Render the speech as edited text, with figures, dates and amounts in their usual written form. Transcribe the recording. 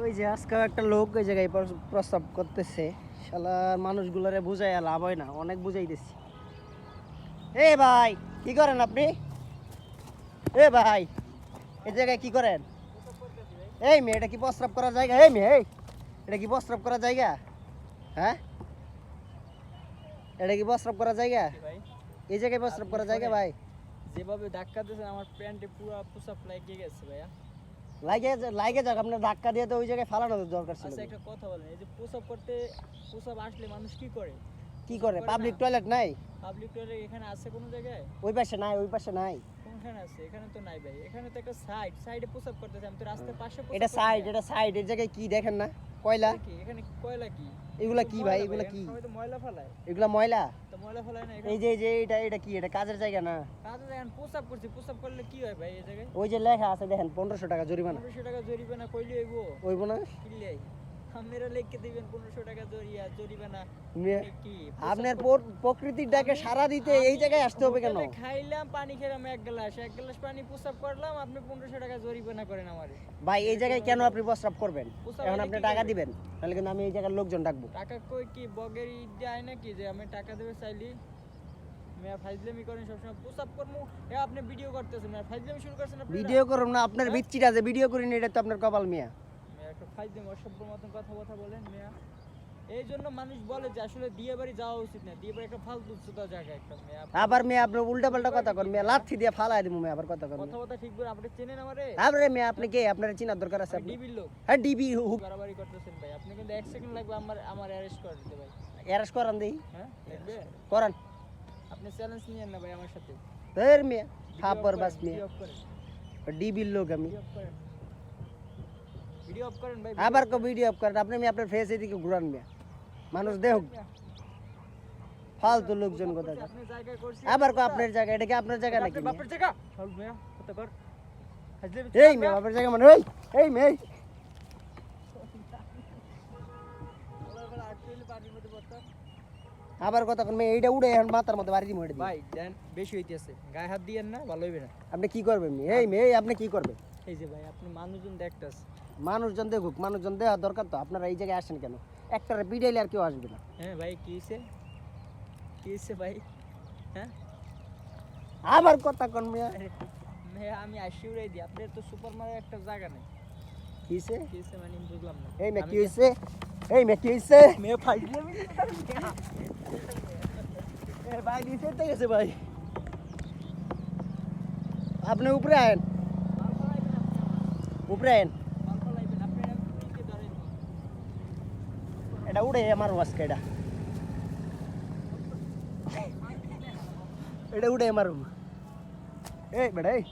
ওই যে আজকাল একটা লোক ওই জায়গায় প্রস্তাব করতেছে, শালার মানুষগুলারে বুঝাই লাভ হয় না, অনেক বুঝাইতেছি। এ ভাই কি করেন আপনি? এ ভাই এই জায়গায় কি করেন? এই মেয়ে, এটা কি প্রস্রাব করার জায়গা? এই মেয়ে, এটা কি প্রস্রাব করার জায়গা? হ্যাঁ, এটা কি প্রস্রাব করার জায়গা? এই জায়গায় প্রস্রাব করার জায়গা ভাই? যেভাবে ধাক্কা দিয়েছেন আমার প্যান্টে পুরো পোশাক লাগিয়ে গেছে ভাইয়া। লাগে যাক, আপনার ধাক্কা দিয়ে তো ওই জায়গায় ফালানো দরকার ছিল। আচ্ছা একটা কথা বলেন, এই যে প্রসাব করতে প্রসাব আসলে মানুষ কি করে? কি করে? পাবলিক টয়লেট নাই? পাবলিক টয়লেট এখানে আছে কোন জায়গায়? ওই পাশে নাই, ওই পাশে নাই। কোনখানে আছে? এখানে তো নাই ভাই। এখানে তো একটা সাইডে প্রসাব করতেছে, আমি তো রাস্তার পাশে প্রসাব এটা সাইড, করতেছি। এটা সাইড। এই জায়গায় কি দেখেন না? কয়লা। কি এখানে কয়লা কি? এগুলা কি ভাই? এগুলা কি? সবাই তো ময়লা ফেলায়। এগুলা ময়লা? তো ময়লা ফেলায় না এই এখানে? যে এটা কি? এটা কাজের জায়গা না? কাজে দেখেন প্রসাব করছি, প্রসাব করলে কি হয় ভাই এই জায়গায়? ওই যে লেখা আছে দেখেন 1500 টাকা জরিমানা। 1500 টাকা জরিমানা কইলে হইব? হইব না? কিল্লাই আমরা লিখে দিবেন 1500 টাকা জরিমানা। কি আপনার প্রকৃতির ডাকে সারা দিতে এই জায়গায় আসতে হবে কেন? খাইলাম পানি খেলাম এক গ্লাস পানি প্রসাব করলাম, আপনি 1500 টাকা জরিমানা করেন আমারে। ভাই এই জায়গায় কেন আপনি প্রস্রাব করবেন? এখন আপনি টাকা দিবেন, তাহলে কিন্তু আমি এই জায়গার লোকজন ডাকবো। টাকা কই কি বগের দেয় নাকি যে আমি টাকা দেবে চাইলি? মেয়া ফাইজলামি করেন সবসময়, প্রসাব করমু এ আপনি ভিডিও করতেছেন, মেয়া ফাইজলামি শুরু করছেন আপনি। ভিডিও করুন না, আপনার বিচ্ছিটা যে ভিডিও করিনি, এটা তো আপনার কপাল মিয়া। মেয়া একটা ফাইজলামি অসভ্য মতন কথা বলেন মেয়া। এই জন্য মানুষ বলে যে আসলে দিয়ে বাড়ি যাওয়া উচিত না, দিয়ে বাড়ি একটা ফালতু সুতা জায়গা একটা মেয়া। আবার মেয়ে আপনি উল্টা পাল্টা কথা কন, মেয়ে লাথি দিয়ে ফালাই দিমু মেয়ে, আবার কথা কন। কথা ঠিক বলে আপনি চেনেন আমারে? আরে মেয়ে আপনি কে? আপনার চিনার দরকার আছে? আপনি ডিবির লোক। হ্যাঁ ডিবি বাড়াবাড়ি করতেছেন ভাই, আপনি কিন্তু 1 সেকেন্ড লাগবে আমার অ্যারেস্ট করে দিতে ভাই। অ্যারেস্ট করান দেই। হ্যাঁ দেখবে করান। আপনি চ্যালেঞ্জ নিয়েন না ভাই আমার সাথে। ধর মেয়ে থাপর বাস মেয়ে, ডিবির লোক আমি। ভিডিও অফ করেন ভাই। আবার কো ভিডিও অফ করেন আপনি? মেয়ে আপনার ফেস এদিকে ঘুরান মেয়ে, মানুষ দেখুক। ফালতু লোকজন কথা। আপনি জায়গা করছি আবার কো আপনার জায়গা? এটা কি আপনার জায়গা নাকি? বাপের জায়গা চল মিয়া কত কর। এই মেয়ে বাপের জায়গা মানে? এই মেয়ে আবার কথা কোন? মেয়ে এইটা উড়ে এখন মাথার মধ্যে বাড়ি দিমু। ভাই দেন বেশি হইতেছে, গায়ে হাত দিয়েন না, ভালো হইবে না। আপনি কি করবেন মেয়ে? এই মেয়ে আপনি কি করবেন? এই যে ভাই আপনি মানুষজন দেখতাছে। মানুষজন দেখুক, মানুষজন দেওয়া দরকার তো। আপনারা এই জায়গায় আসেন কেন? একটারে বিডাইলে আর কেউ আসবে না। হ্যাঁ ভাই কি হইছে ভাই? হ্যাঁ আবার কথা কোন মেয়ে? মেয়ে আমি আসি উড়াই দিই, আপনার তো সুপার মার্কেট একটা জায়গা নেই। কিসে কিসে মানে বুঝলাম না। এই মেয়ে কি হইছে? এই মেয়ে কি হইছে? মেয়ে ফাইজলামি এ ভাই নিচে তো গেছে ভাই। আপনি উপরে আয়েন, উপরে আয়েন। এটা উড়ে আমার ওয়াসকে, এটা উড়ে আমার। এই বেটা এই